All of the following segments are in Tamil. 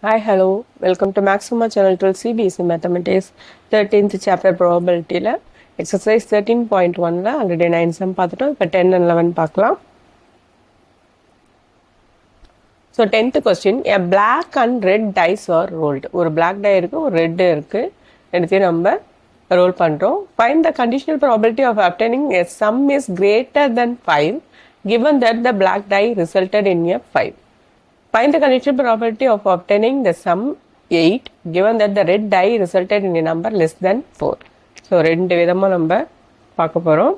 Hi, hello. Welcome to Maxima Channel 12 CBSE Mathematics 13th chapter probability ல exercise 13.1 ல already 9 sum பார்த்துட்டோம். இப்போ 10 and 11 பார்க்கலாம். So 10th question, a black and red dice are rolled. ஒரு black die இருக்கு, ஒரு red இருக்கு. ரெண்டுத்தையும் நம்ம roll பண்றோம். Find the conditional probability of obtaining a sum is greater than 5 given that the black die resulted in a 5. Find the conditional probability of obtaining the sum 8 given that the red die resulted in a number less than 4. So, ரெண்டு விதமாக நம்ம பார்க்க போகிறோம்.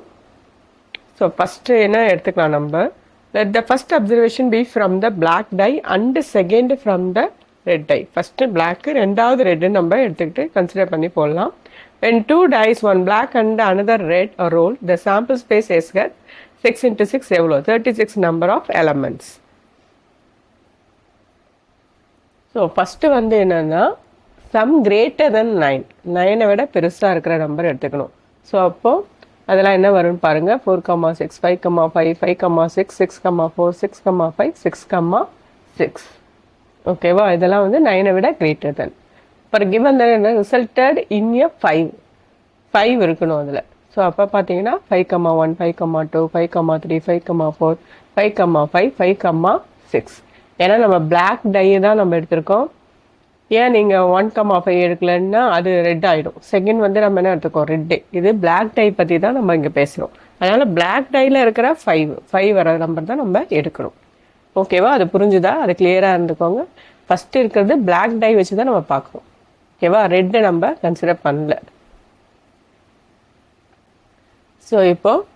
So, first என்ன எடுத்துக்கலாம் நம்ம. Let the first observation be from the black die and second from the red die. First black, ரெண்டாவது red நம்ம எடுத்துக்கிட்டு consider பண்ணி போடலாம். When two dice, one black and another red are rolled, the sample space is 6 into 6 எவ்வளோ 36 number of elements. So first வந்து என்னென்னா சம் கிரேட்டர் தென் 9 விட பெருசாக இருக்கிற நம்பர் எடுத்துக்கணும். ஸோ அப்போது அதெல்லாம் என்ன வரும்னு பாருங்கள் 4,6 5,5 5,6 6,4 6,5 6,6 ஓகேவா. இதெல்லாம் வந்து 9 விட கிரேட்டர் தென். ஃபார் கிவன் என்ன ரிசல்டட் இன் எ 5 இருக்கணும் அதில். ஸோ அப்போ பார்த்தீங்கன்னா 5,1 5,2 5,3 5,4 5,5 5,6. ஏன்னா நம்ம பிளாக் டையை தான் நம்ம எடுத்திருக்கோம். ஏன் நீங்கள் 1,5 எடுக்கலன்னா அது ரெட் ஆகிடும். செகண்ட் வந்து நம்ம என்ன எடுத்துக்கோம் ரெட்டு. இது பிளாக் டை பற்றி தான் நம்ம இங்கே பேசுகிறோம். அதனால் பிளாக் டையில் இருக்கிற 5 வர நம்பர் தான் நம்ம எடுக்கணும். ஓகேவா, அது புரிஞ்சுதா? அது கிளியராக இருந்துக்கோங்க. ஃபஸ்ட்டு இருக்கிறது பிளாக் டை வச்சு தான் நம்ம பார்க்குறோம். ஓகேவா, ரெட்டு நம்ம கன்சிடர் பண்ணல. ஸோ இப்போது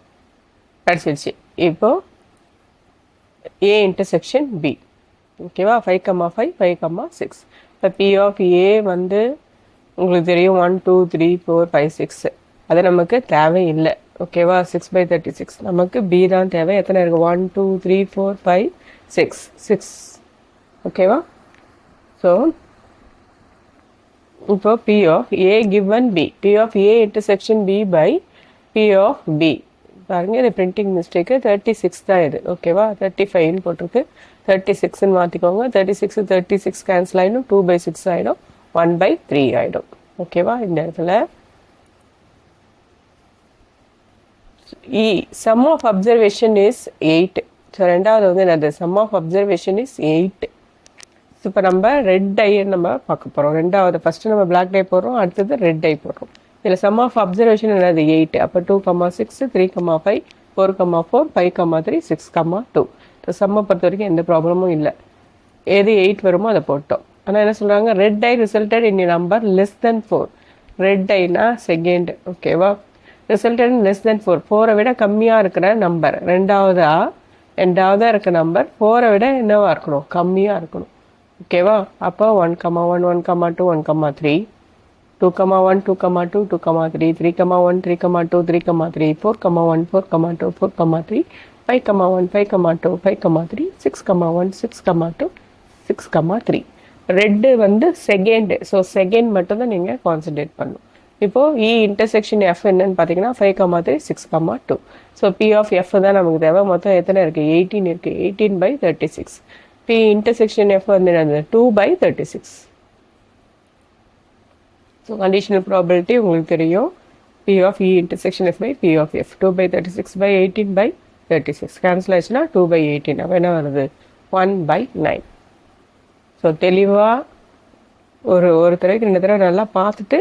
கிடச்சிருச்சு. இப்போது A இன்டர்செக்ஷன் B. ஓகேவா, 5,5 5,6. இப்போ P of A வந்து உங்களுக்கு தெரியும் 1 2 3 4 5 6. அது நமக்கு தேவையில்லை. ஓகேவா, 6/36 நமக்கு B தான் தேவை. எத்தனை இருக்குது 1 2 3 4 5 6. ஓகேவா. ஸோ இப்போ P of A given B. P of A intersection B by P of B. பாருங்க, இது பிரிண்டிங் மிஸ்டேக்கு 36 தான் இது. ஓகேவா, 35ன்னு போட்டிருக்கு, 36ன்னு மாற்றிக்கோங்க. 36 கேன்சல் ஆகிடும், 2/6 ஆகிடும், 1/3 ஆகிடும். ஓகேவா, இந்த இடத்துல E sum of observation is 8. So ரெண்டாவது வந்து என்னது sum of observation is 8. இப்போ நம்ம ரெட் டையை நம்ம பார்க்க போகிறோம். ரெண்டாவது ஃபஸ்ட்டு நம்ம பிளாக் டை போடுறோம், அடுத்தது ரெட் டை போடுறோம். இதில் சம் ஆஃப் அப்சர்வேஷன் என்னது 8. அப்போ 2,6 3,5 4,4 5,3 6,2. இப்போ சம்மை பொறுத்த வரைக்கும் எந்த ப்ராப்ளமும் இல்லை. எது 8 வருமோ அதை போட்டோம். ஆனால் என்ன சொல்கிறாங்க, red die resulted in number less than 4. Red டைனா செகண்ட். ஓகேவா, ரிசல்டட் இன் லெஸ் தென் 4. 4 விட கம்மியாக இருக்கிற நம்பர் ரெண்டாவதாக இருக்க நம்பர் 4 விட என்னவாக இருக்கணும், கம்மியாக இருக்கணும். ஓகேவா, அப்போ 1,1 1,2 1,3 2,1 2,2 2,3 3,1 3,2 3,3 4,1 4,2 4,3 5,1 5,2 5,3 6,1 6,2 6,3. ரெட்டு வந்து செகண்டு. ஸோ செகண்ட் மட்டும் தான் நீங்கள் கான்சன்ட்ரேட் பண்ணணும். இப்போது இ இன்டர்செக்ஷன் எஃப் என்னன்னு பார்த்தீங்கன்னா 5,3 6,2. ஸோ பி ஆஃப் எஃப் தான் நமக்கு தேவை. மொத்தம் எத்தனை இருக்குது 18 இருக்குது. 18/36. பி இன்டர்செக்ஷன் எஃப் வந்து என்னது 2/36. ஸோ கண்டிஷனல் ப்ராபபிலிட்டி உங்களுக்கு தெரியும். P of E intersection F by P of F 2/36/18/36 cancel ஆச்சுன்னா 2/18. அப்போ என்ன வருது 1/9. ஸோ தெளிவாக ஒரு தடவைக்கு 2 தடவை நல்லா பார்த்துட்டு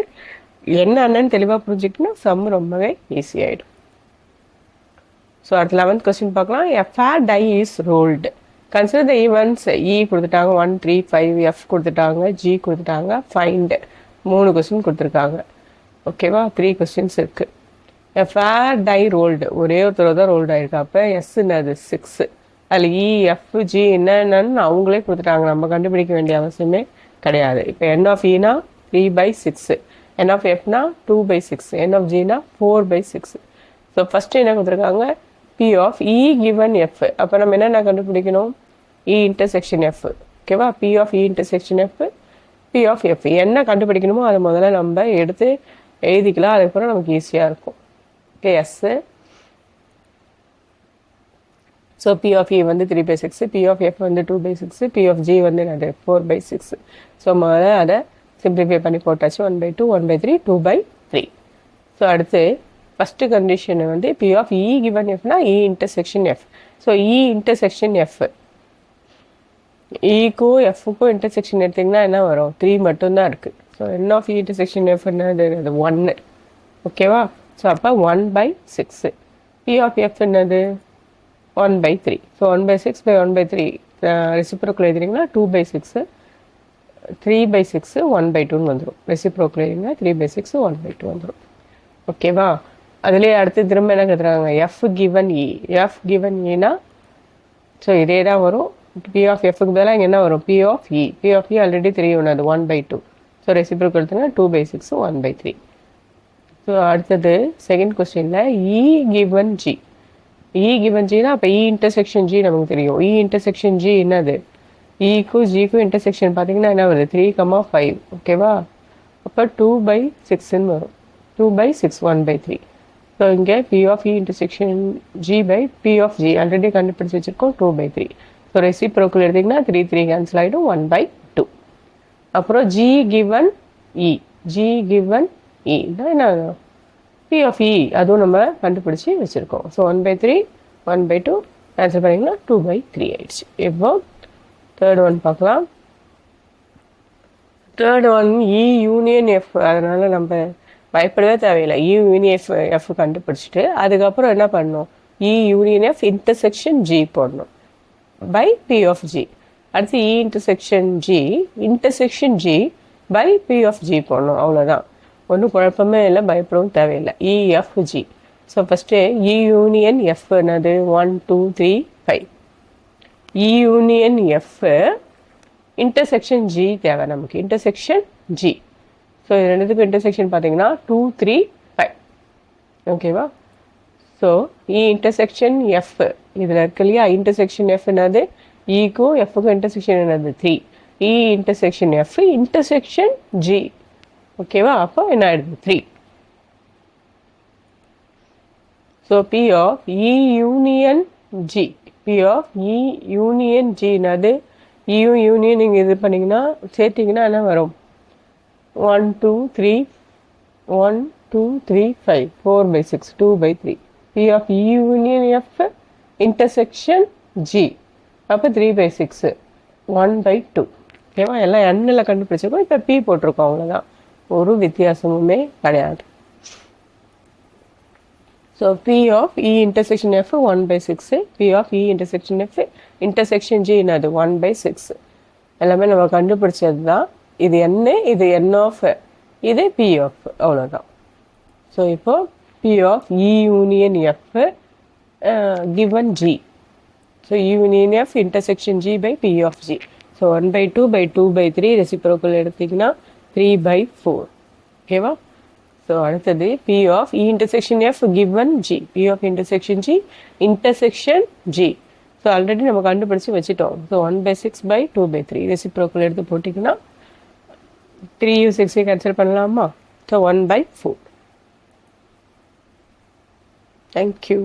என்னன்னு தெளிவாக புரிஞ்சுக்கிட்டோன்னா சம் ரொம்பவே ஈஸியாகிடும். ஸோ அடுத்த 11th கொஸ்டின் பார்க்கலாம். A fair die is rolled. Consider the events E கொடுத்துட்டாங்க, 1 3 5 F கொடுத்துட்டாங்க, G கொடுத்துட்டாங்க, ஃபைண்ட் 3 கொஸ்டின் கொடுத்துருக்காங்க. ஓகேவா, 3 கொஸ்டின்ஸ் இருக்குது. ஃபேர் டை ரோல்டு ஒரே ஒரு தடவை தான் ரோல்டு ஆகிருக்கு. அப்போ எஸ்ன்னு 6. அதில் இஎஃப்ஜி என்னென்னு அவங்களே கொடுத்துட்டாங்க, நம்ம கண்டுபிடிக்க வேண்டிய அவசியமே கிடையாது. இப்போ என் ஆஃப் இனா 3/6, என் ஆஃப் எஃப்னா 2/6, என் ஆஃப் ஜினா 4/6. ஸோ ஃபஸ்ட்டு என்ன கொடுத்துருக்காங்க, P of E given F. அப்போ நம்ம என்னென்ன கண்டுபிடிக்கணும், இ இன்டர்செக்ஷன் எஃப். ஓகேவா, P of E intersection F P of F என்ன கண்டுபிடிக்கணுமோ அதை முதல்ல நம்ம எடுத்து எழுதிக்கலாம். அதுக்கப்புறம் நமக்கு ஈஸியாக இருக்கும். Okay, yes so B of E வந்து 3/6, பி ஆஃப் எஃப் வந்து 2/6, பி ஆஃப் ஜி வந்து என்னது 4/6. ஸோ முதல்ல அதை சிம்பிளிஃபை பண்ணி போட்டாச்சு. 1/2, 1/3, 2/3. ஸோ அடுத்து ஃபஸ்ட்டு கண்டிஷன் வந்து பி ஆஃப் இ கிவன் எஃப்னா E intersection F. So E intersection F, இக்கும் எஃப்க்கும் இன்டர்செக்ஷன் எடுத்திங்கன்னா என்ன வரும்? 3 மட்டும்தான் இருக்குது. So n of E intersection F என்னது? அது 1. ஓகேவா? ஸோ அப்போ 1/6. பி ஆஃப் எஃப் என்னது? 1/3. ஸோ 1/6 by 1/3 ரெசிப்ரோக்கல் எழுதிங்கன்னா 2/6, 3/6, 1/2ன்னு வந்துடும். ரெசிப்ரோக்கல் எழுதிங்கன்னா 3/6, 1/2 வந்துடும். ஓகேவா? அதுலேயே அடுத்து திரும்ப என்ன கேட்குறாங்க? எஃப் கிவன் இ. எஃப் கிவன் இனா ஸோ இதே தான் வரும். பி ஆஃப் எஃப்க்கு பதிலாக இங்கே என்ன வரும்? P of E. P of E already 3 ஒன்று, அது 1/2. ஸோ ரெசிப்ரோக்கல் எடுத்தீங்கன்னா 2/6, 1/3. ஸோ அடுத்தது செகண்ட் கொஸ்டினில் இ கிவன் ஜி. இ கிவன் ஜினா அப்போ இ இன்டர்செக்ஷன் ஜி நமக்கு தெரியும். இ இன்டர்செக்ஷன் ஜி என்னது? இக்கும் ஜிக்கும் இன்டர்செக்ஷன் பார்த்தீங்கன்னா என்ன வருது? 3,5. ஓகேவா? அப்போ 2/6ன்னு வரும். 2/6, 1/3. ஸோ இங்கே B of E intersection G by B of G already கண்டுபிடிச்சி வச்சுருக்கோம் 2/3. ஸோ ரெசிப்ரோக்கல் எடுத்திங்கன்னா 3, 3 கேன்சல் ஆகிடும், 1/2. அப்புறம் G given E. G given E என்ன? பி ஆஃப் இ அதுவும் நம்ம கண்டுபிடிச்சி வச்சுருக்கோம். ஸோ 1/3, 1/2 ஆன்சர் பண்ணிங்கன்னா 2/3 ஆயிடுச்சு. இப்போ தேர்ட் ஒன் பார்க்கலாம். தேர்ட் ஒன் இ யூனியன் எஃப். அதனால் நம்ம பயப்படவே தேவையில்லை. இ யூனியன் எஃப் கண்டுபிடிச்சிட்டு அதுக்கப்புறம் என்ன பண்ணணும்? E union F intersection G போடணும் பை பி ஆஃப் ஜி. அடுத்து E intersection G by B of G போடணும். அவ்வளோதான், ஒன்றும் குழப்பமே இல்லை, பயப்படவும் தேவையில்லை. EFG. So first E union F என்னது? 1, 2, 3, 5. E union F intersection G தேவை நமக்கு. Intersection G. ஸோ இது ரெண்டுத்துக்கும் இன்டர்செக்ஷன் பார்த்தீங்கன்னா 2, 3, 5. ஓகேவா? ஸோ இ இன்டர்செக்ஷன் எஃப் இதில் இருக்கு இல்லையா? இன்டர்செக்ஷன் எஃப் என்னது? இக்கும் எஃப்க்கும் இன்டர்செக்ஷன் என்னது? 3. E intersection F intersection G. ஓகேவா? அப்போ என்ன ஆயிடுது? 3. So B of E union G. B of E union G என்னது? இயும் யூனியன் நீங்கள் இது பண்ணிங்கன்னா சேர்த்திங்கன்னா என்ன வரும்? 1, 2, 3, 1, 2, 3, 5, 4/6, 2/3. B of E union F intersection G அப்போ 3/6, 1/2. ஓகேவா? எல்லாம் எண்ணில் கண்டுபிடிச்சிருக்கோம். இப்போ பி போட்டிருக்கோம், அவ்வளோதான், ஒரு வித்தியாசமுமே கிடையாது. So B of E intersection F 1/6, B of E intersection F intersection G என்னது? 1/6. எல்லாமே நம்ம கண்டுபிடிச்சது தான். இது என்ன? இது என் ஆஃப், இது பி ஆஃப், அவ்வளோதான். ஸோ இப்போ B of E union F given G. So union F intersection G by B of G. So 1/2 by 2/3 reciprocal எடுத்திங்கன்னா 3/4. ஓகேவா? ஸோ அடுத்தது B of E intersection F given G. B of intersection G intersection G. So already நம்ம கண்டுபிடிச்சி வச்சுட்டோம். ஸோ 1/6 by 2/3 ரெசிப்ரோக்கல் எடுத்து போட்டிங்கன்னா 3 6 கேன்சல் பண்ணலாமா? ஸோ 1/4. தேங்க்யூ.